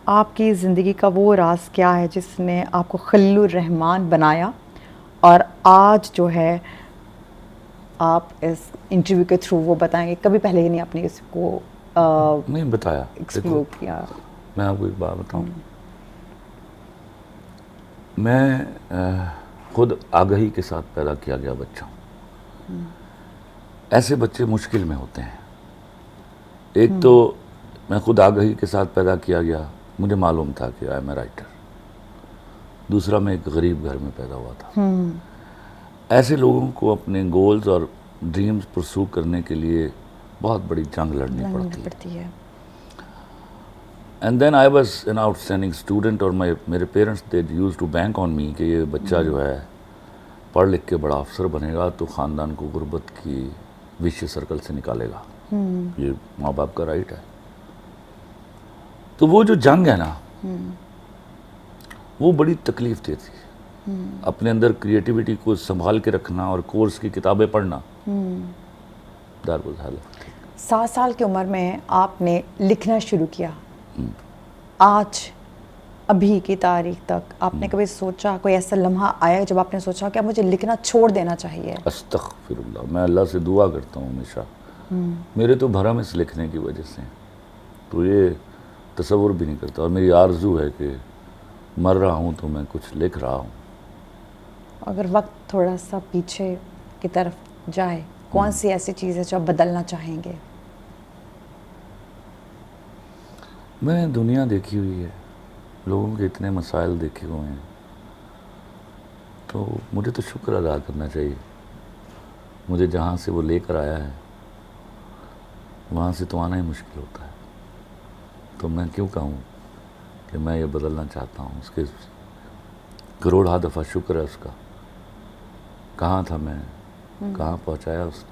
آپ کی زندگی کا وہ راز کیا ہے جس نے آپ کو خلیل الرحمن بنایا اور آج جو ہے آپ اس انٹرویو کے تھرو وہ بتائیں گے؟ کبھی پہلے ہی نہیں آپ نے اس کو نہیں بتایا. دیکھو ایکسپلور کیا. میں آپ کو ایک بات بتاؤں. میں خود آگہی کے ساتھ پیدا کیا گیا بچہ ہوں. ایسے بچے مشکل میں ہوتے ہیں. ایک تو میں خود آگہی کے ساتھ پیدا کیا گیا, مجھے معلوم تھا کہ آئی ایم اے رائٹر. دوسرا میں ایک غریب گھر میں پیدا ہوا تھا. ایسے لوگوں کو اپنے گولز اور ڈریمز پرسو کرنے کے لیے بہت بڑی جنگ لڑنی پڑتی ہے. And then I was an آؤٹ اسٹینڈنگ اسٹوڈنٹ, اور میرے parents they used to bank on me کہ یہ بچہ جو ہے پڑھ لکھ کے بڑا افسر بنے گا تو خاندان کو غربت کی وشیہ سرکل سے نکالے گا. یہ ماں باپ کا رائٹ ہے. تو وہ جو جنگ ہے نا وہ بڑی تکلیف دیتی ہے. اپنے اندر کریٹیوٹی کو سنبھال کے رکھنا اور کورس کی کتابیں پڑھنا. That was heel. 7 سال کی عمر میں آپ نے لکھنا شروع کیا. آج ابھی کی تاریخ تک آپ نے کبھی سوچا, کوئی ایسا لمحہ آیا جب آپ نے سوچا کہ مجھے لکھنا چھوڑ دینا چاہیے؟ استغفر اللہ, میں اللہ سے دعا کرتا ہوں ہمیشہ. میرے تو بھرم اس لکھنے کی وجہ سے, تو یہ تصور بھی نہیں کرتا. اور میری آرزو ہے کہ مر رہا ہوں تو میں کچھ لکھ رہا ہوں. اگر وقت تھوڑا سا پیچھے کی طرف جائے, کون سی ایسی چیز ہے جو آپ بدلنا چاہیں گے؟ میں نے دنیا دیکھی ہوئی ہے, لوگوں کے اتنے مسائل دیکھے ہوئے ہیں, تو مجھے تو شکر ادا کرنا چاہیے. مجھے جہاں سے وہ لے کر آیا ہے وہاں سے تو آنا ہی مشکل ہوتا ہے. تو میں کیوں کہوں کہ میں یہ بدلنا چاہتا ہوں. اس کے کروڑ دفعہ شکر ہے اس کا. کہاں تھا میں, کہاں پہنچایا اس نے.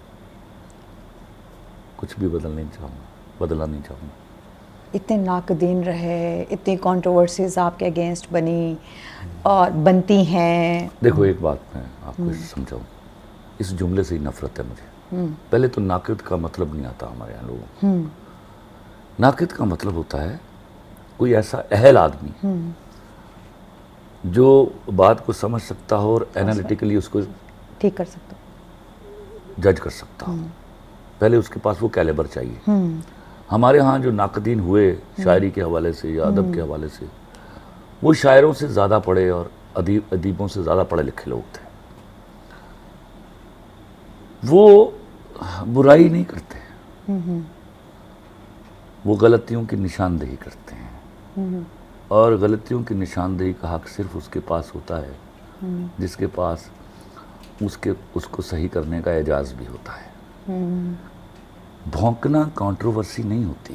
کچھ بھی بدلنا نہیں چاہوں گا. اتنے ناقدین رہے, اتنی کنٹروورسیز آپ کے اگینسٹ بنی اور بنتی ہیں. دیکھو ایک بات میں آپ کو سمجھاؤں, اس جملے سے ہی نفرت ہے مجھے. پہلے تو ناقد کا مطلب نہیں آتا ہمارے یہاں لوگوں کو. ناقد کا مطلب ہوتا ہے کوئی ایسا اہل آدمی جو بات کو سمجھ سکتا ہو اور اینالیٹیکلی اس کو ٹھیک کر سکتا, جج کر سکتا ہو. پہلے اس کے پاس وہ کیلیبر چاہیے. ہمارے ہاں جو ناقدین ہوئے شاعری کے حوالے سے یا ادب کے حوالے سے, وہ شاعروں سے زیادہ پڑھے اور ادیبوں سے زیادہ پڑھے لکھے لوگ تھے. وہ برائی نہیں کرتے, وہ غلطیوں کی نشاندہی کرتے ہیں. اور غلطیوں کی نشاندہی کا حق صرف اس کے پاس ہوتا ہے جس کے پاس اس کو صحیح کرنے کا اعجاز بھی ہوتا ہے. بھونکنا کنٹروورسی نہیں ہوتی.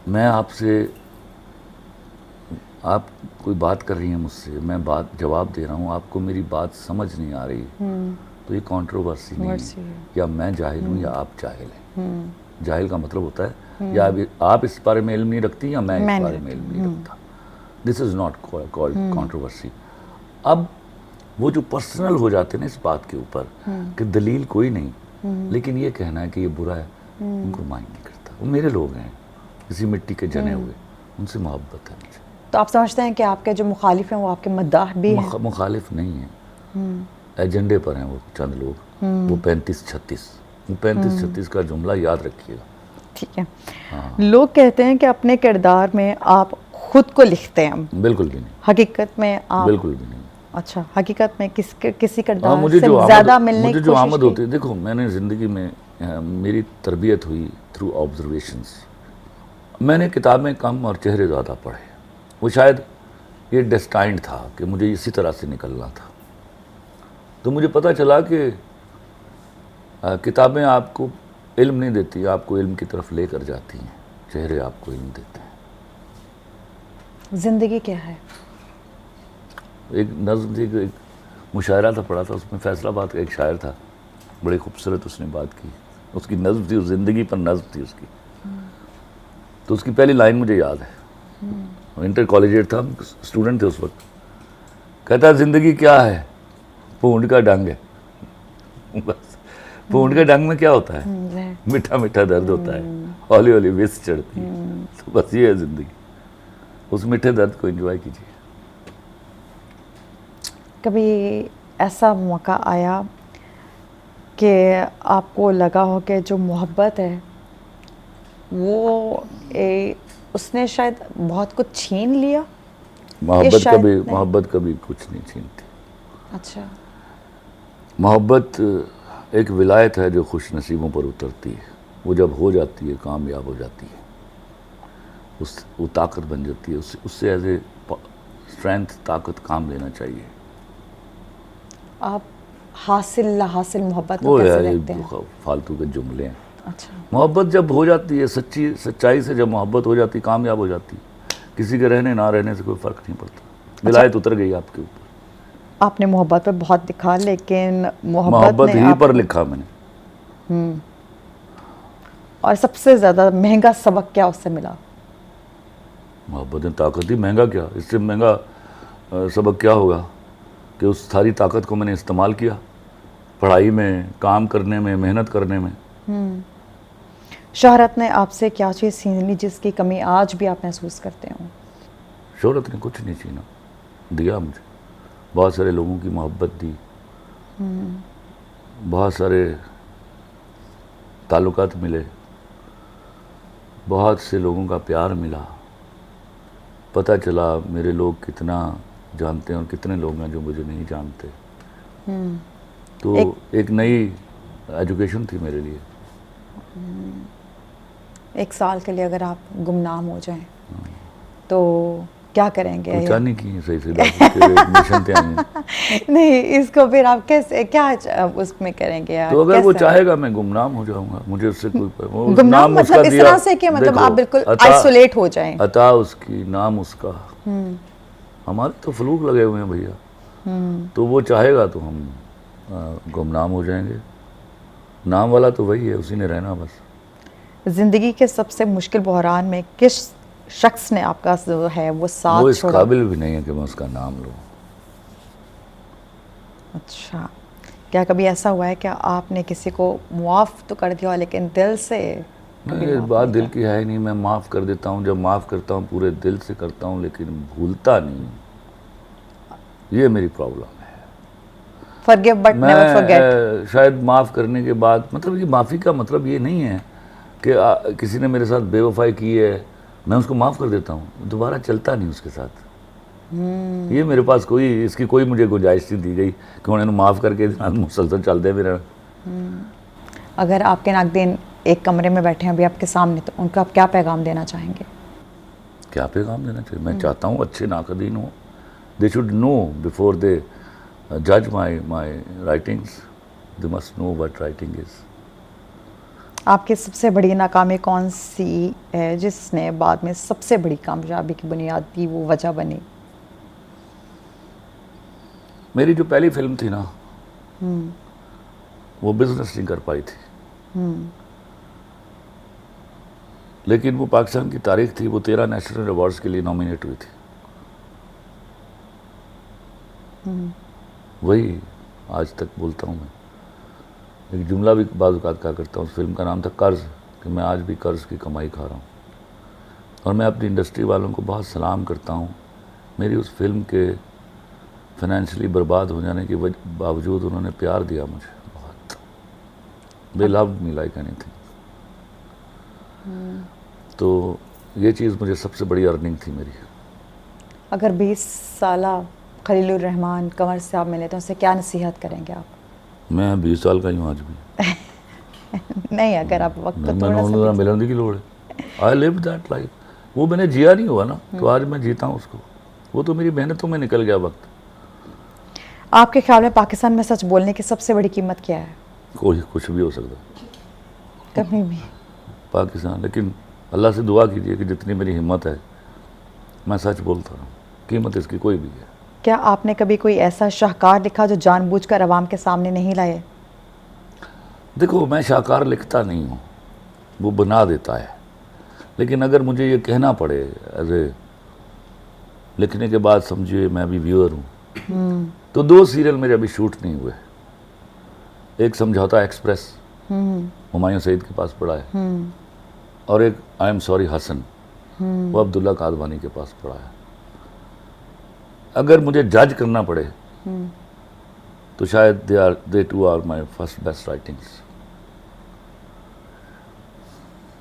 میں آپ سے, آپ کوئی بات کر رہی ہیں مجھ سے, میں جواب دے رہا ہوں, آپ کو میری بات سمجھ نہیں آ رہی, تو یہ کنٹروورسی نہیں. یا میں جاہل ہوں یا آپ جاہل ہیں. جاہل کا مطلب ہوتا ہے یا آپ اس بارے میں علم نہیں رکھتی یا میں اس بارے میں علم نہیں رکھتا. دس از ناٹ کالڈ کنٹروورسی. اب وہ جو پرسنل ہو جاتے ہیں نا اس بات کے اوپر کہ دلیل کوئی نہیں, لیکن یہ کہنا ہے کہ یہ برا ہے, ان کو مائنڈ نہیں کرتا. وہ میرے لوگ ہیں, کسی مٹی کے جنے ہوئے, ان سے محبت ہے مجھے. تو آپ سمجھتے ہیں کہ آپ کے جو مخالف ہیں وہ آپ کے مداح بھی ہیں؟ مخالف نہیں ہیں, ایجنڈے پر ہیں وہ چند لوگ. وہ 35-36, وہ 35-36 کا جملہ یاد رکھیے گا. ٹھیک ہے. لوگ کہتے ہیں کہ اپنے کردار میں آپ خود کو لکھتے ہیں. بالکل بھی نہیں. حقیقت میں آپ بالکل بھی نہیں. اچھا, حقیقت میں کسی کردار سے زیادہ ملنے کی مجھے جو کوشش آمد کی؟ ہوتی ہے, دیکھو میں نے زندگی میں, میری تربیت ہوئی تھرو آبزرویشنز. میں نے کتابیں کم اور چہرے زیادہ پڑھے. وہ شاید یہ ڈیسٹائنڈ تھا کہ مجھے اسی طرح سے نکلنا تھا. تو مجھے پتہ چلا کہ کتابیں آپ کو علم نہیں دیتی, آپ کو علم کی طرف لے کر جاتی ہیں. چہرے آپ کو علم دیتے ہیں. زندگی کیا ہے؟ ایک نظم تھی, ایک مشاعرہ تھا پڑھا تھا, اس میں فیصل آباد کا ایک شاعر تھا, بڑی خوبصورت اس نے بات کی. اس کی نظم تھی, زندگی پر نظم تھی اس کی. تو اس کی پہلی لائن مجھے یاد ہے. انٹر کالجیٹ تھا, اسٹوڈنٹ تھے اس وقت. کہتا ہے زندگی کیا ہے, پونڈ کا ڈنگ ہے. بس پھونٹ کے ڈنگ میں کیا ہوتا ہے؟ میٹھا میٹھا درد ہوتا ہے، ہولی ہولی وس چڑھتی ہے. تو بس یہ ہے زندگی، اس میٹھے درد کو انجوائے کیجیے. کبھی ایسا موقع آیا کہ آپ کو لگا ہو کہ جو محبت ہے وہ اس نے شاید بہت کچھ چھین لیا؟ محبت کبھی کچھ نہیں چھینتی. اچھا. محبت ایک ولایت ہے جو خوش نصیبوں پر اترتی ہے. وہ جب ہو جاتی ہے، کامیاب ہو جاتی ہے، وہ طاقت بن جاتی ہے. اس سے ایز اے اسٹرینتھ، طاقت کام لینا چاہیے. آپ حاصل لاحاصل محبت کو وہ کیسے ہے دیکھتے ہیں؟ فالتو کے جملے ہیں. اچھا. محبت جب ہو جاتی ہے، سچائی سے جب محبت ہو جاتی، کامیاب ہو جاتی، کسی کے رہنے نہ رہنے سے کوئی فرق نہیں پڑتا. ولایت اتر گئی آپ کے اوپر. آپ نے محبت پہ بہت لکھا، لیکن محبت نے ہی آپ پر لکھا میں نے. اور سب سے زیادہ مہنگا سبق کیا اس سے ملا؟ محبت نے طاقت دی. مہنگا کیا، اس سے مہنگا سبق کیا ہوگا کہ اس ساری طاقت کو میں نے استعمال کیا پڑھائی میں، کام کرنے میں، محنت کرنے میں. شہرت نے آپ سے کیا چیز چھین لی جس کی کمی آج بھی آپ محسوس کرتے ہوں؟ شہرت نے کچھ نہیں چھینا، دیا مجھے. بہت سارے لوگوں کی محبت دی، بہت سارے تعلقات ملے، بہت سے لوگوں کا پیار ملا. پتہ چلا میرے لوگ کتنا جانتے ہیں اور کتنے لوگ ہیں جو مجھے نہیں جانتے. تو ایک نئی ایجوکیشن تھی میرے لیے. ایک سال کے لیے اگر آپ گمنام ہو جائیں تو کیا کریں گے؟ پہچانی کی صحیح سے مشن پہ آئی ہیں. نہیں، اس کو پھر آپ کیسے کیا اس میں کریں گے؟ تو اگر وہ چاہے گا میں گمنام ہو جاؤں گا، مجھے اس سے کوئی گمنام مطلب اس طرح سے کہ مطلب آپ بالکل آئسولیٹ ہو جائیں. عطا اس کی، نام اس کا. ہمارے تو فلوک لگے ہوئے ہیں بھیا. تو وہ چاہے گا تو ہم گمنام ہو جائیں گے. نام والا تو وہی ہے، اسی نے رہنا بس. زندگی کے سب سے مشکل بحران میں کس شخص نے آپ کا جو ہے وہ ساتھ وہ اس چھوڑا؟ قابل بھی نہیں ہے کہ میں اس کا نام لوں. اچھا. کیا کبھی ایسا ہوا ہے کہ آپ نے کسی کو معاف تو کر دیا لیکن دل سے؟ یہ بات دل کی ہے ہی نہیں. میں معاف کر دیتا ہوں، جب معاف کرتا ہوں پورے دل سے کرتا ہوں، لیکن بھولتا نہیں. یہ میری پرابلم ہے. forgive but never forget. میں شاید معاف کرنے کے بعد، مطلب یہ معافی کا مطلب یہ نہیں ہے کہ کسی نے میرے ساتھ بے وفائی کی ہے میں اس کو معاف کر دیتا ہوں، دوبارہ چلتا نہیں اس کے ساتھ. یہ میرے پاس اس کی کوئی مجھے گنجائش نہیں دی گئی کہ انہوں نے معاف کر کے مسلسل چل دے میرا. اگر آپ کے ناقدین ایک کمرے میں بیٹھے ہیں ابھی آپ کے سامنے، تو ان کو آپ کیا پیغام دینا چاہیں گے؟ کیا پیغام دینا چاہیے؟ میں چاہتا ہوں اچھے ناقدین ہوں. They should know before they جج my writings, they must know what writing is. آپ کی سب سے بڑی ناکامی کون سی ہے جس نے بعد میں سب سے بڑی کامیابی کی بنیاد کی وہ وجہ بنی؟ میری جو پہلی فلم تھی نا، وہ بزنس نہیں کر پائی تھی. لیکن وہ پاکستان کی تاریخ تھی، وہ 13 نیشنل ایوارڈز کے لیے نامینیٹ ہوئی تھی. وہی آج تک بولتا ہوں. میں ایک جملہ بھی بعض اوقات کہا کرتا ہوں. اس فلم کا نام تھا قرض، کہ میں آج بھی قرض کی کمائی کھا رہا ہوں. اور میں اپنی انڈسٹری والوں کو بہت سلام کرتا ہوں. میری اس فلم کے فائنینشلی برباد ہو جانے کے باوجود انہوں نے پیار دیا مجھے بہت. دے لوڈ می لائک اینی تھنگ. تو یہ چیز مجھے سب سے بڑی ارننگ تھی میری. اگر 20 سالہ خلیل الرحمان قمر سے آپ ملے تو ان سے کیا نصیحت کریں گے آپ؟ میں 20 سال کا ہی ہوں آج بھی. نہیں، اگر آپ وقت میں نے ملنے کی لوڑ ہے. آئی لیو دیٹ لائف. وہ میں نے جیا نہیں ہوا نا، تو آج میں جیتا ہوں اس کو. وہ تو میری محنتوں میں نکل گیا وقت. آپ کے خیال میں پاکستان میں سچ بولنے کی سب سے بڑی قیمت کیا ہے؟ کوئی کچھ بھی ہو سکتا کبھی بھی پاکستان. لیکن اللہ سے دعا کیجیے کہ جتنی میری ہمت ہے میں سچ بولتا ہوں. قیمت اس کی کوئی بھی ہے. کیا آپ نے کبھی کوئی ایسا شاہکار لکھا جو جان بوجھ کر عوام کے سامنے نہیں لائے؟ دیکھو، میں شاہکار لکھتا نہیں ہوں، وہ بنا دیتا ہے. لیکن اگر مجھے یہ کہنا پڑے ایز اے لکھنے کے بعد، سمجھیے میں بھی ویور ہوں، تو 2 سیریل میرے ابھی شوٹ نہیں ہوئے. ایک سمجھوتا ایکسپریس ہمایوں سعید کے پاس پڑا ہے، اور ایک آئی ایم سوری حسن وہ عبداللہ قادوانی کے پاس پڑا ہے. اگر مجھے جج کرنا پڑے تو شاید they two are my first best writings.